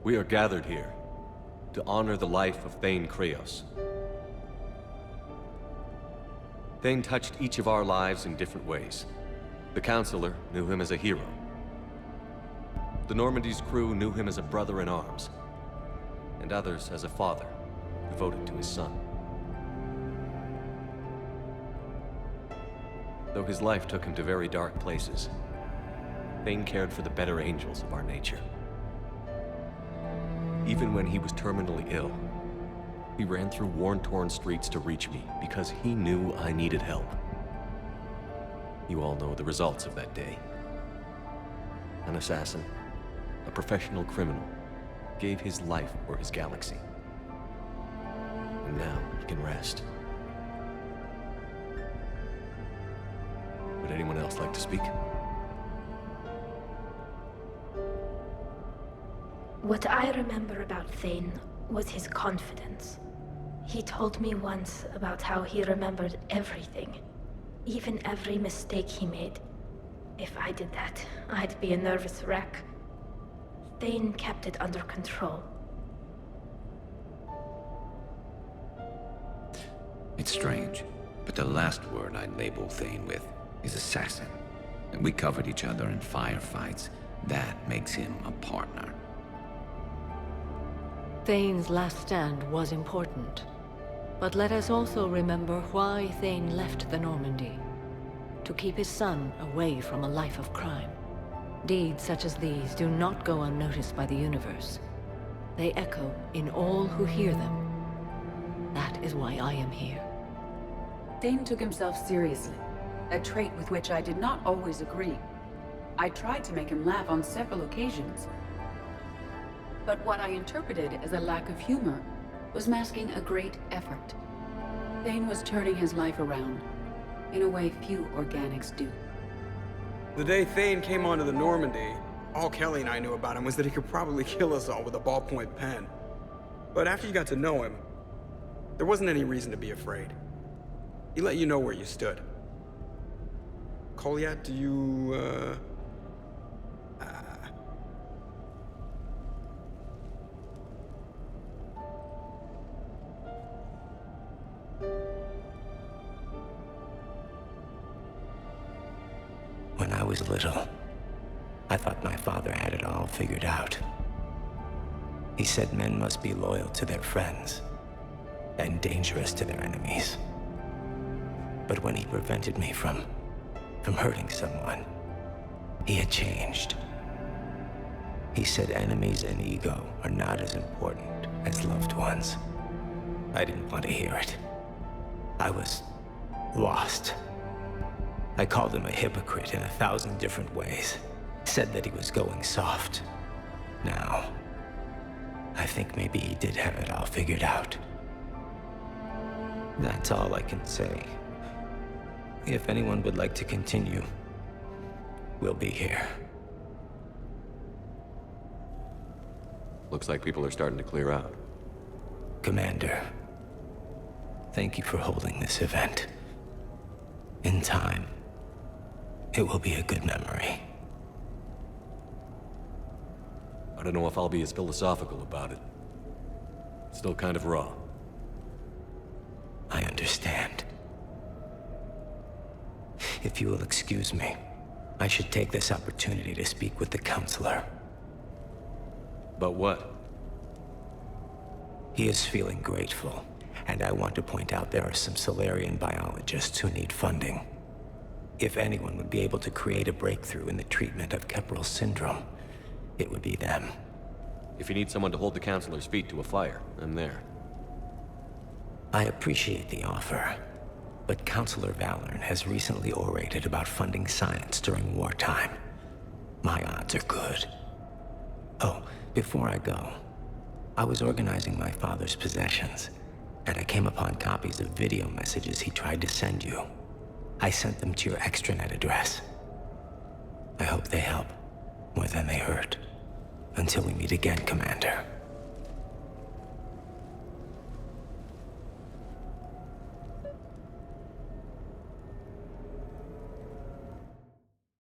We are gathered here to honor the life of Thane Kreos. Thane touched each of our lives in different ways. The Counselor knew him as a hero. The Normandy's crew knew him as a brother in arms, and others as a father devoted to his son. Though his life took him to very dark places, Thane cared for the better angels of our nature. Even when he was terminally ill, he ran through worn-torn streets to reach me because he knew I needed help. You all know the results of that day. An assassin, a professional criminal, gave his life for his galaxy. And now he can rest. Would anyone else like to speak? What I remember about Thane was his confidence. He told me once about how he remembered everything, even every mistake he made. If I did that, I'd be a nervous wreck. Thane kept it under control. It's strange, but the last word I'd label Thane with is assassin. And we covered each other in firefights. That makes him a partner. Thane's last stand was important. But let us also remember why Thane left the Normandy. To keep his son away from a life of crime. Deeds such as these do not go unnoticed by the universe. They echo in all who hear them. That is why I am here. Thane took himself seriously, a trait with which I did not always agree. I tried to make him laugh on several occasions. But what I interpreted as a lack of humor was masking a great effort. Thane was turning his life around, in a way few organics do. The day Thane came onto the Normandy, all Kelly and I knew about him was that he could probably kill us all with a ballpoint pen. But after you got to know him, there wasn't any reason to be afraid. He let you know where you stood. Kolyat, do you, When I was little, I thought my father had it all figured out. He said men must be loyal to their friends and dangerous to their enemies. But when he prevented me from hurting someone, he had changed. He said enemies and ego are not as important as loved ones. I didn't want to hear it. I was lost. I called him a hypocrite in 1,000 different ways. Said that he was going soft. Now, I think maybe he did have it all figured out. That's all I can say. If anyone would like to continue, we'll be here. Looks like people are starting to clear out. Commander, thank you for holding this event. In time, it will be a good memory. I don't know if I'll be as philosophical about it. It's still kind of raw. I understand. If you will excuse me, I should take this opportunity to speak with the Counselor. About what? He is feeling grateful, and I want to point out there are some Solarian biologists who need funding. If anyone would be able to create a breakthrough in the treatment of Keppel syndrome, it would be them. If you need someone to hold the Counselor's feet to a fire, I'm there. I appreciate the offer, but Counselor Valorn has recently orated about funding science during wartime. My odds are good. Oh, before I go, I was organizing my father's possessions, and I came upon copies of video messages he tried to send you. I sent them to your extranet address. I hope they help more than they hurt. Until we meet again, Commander.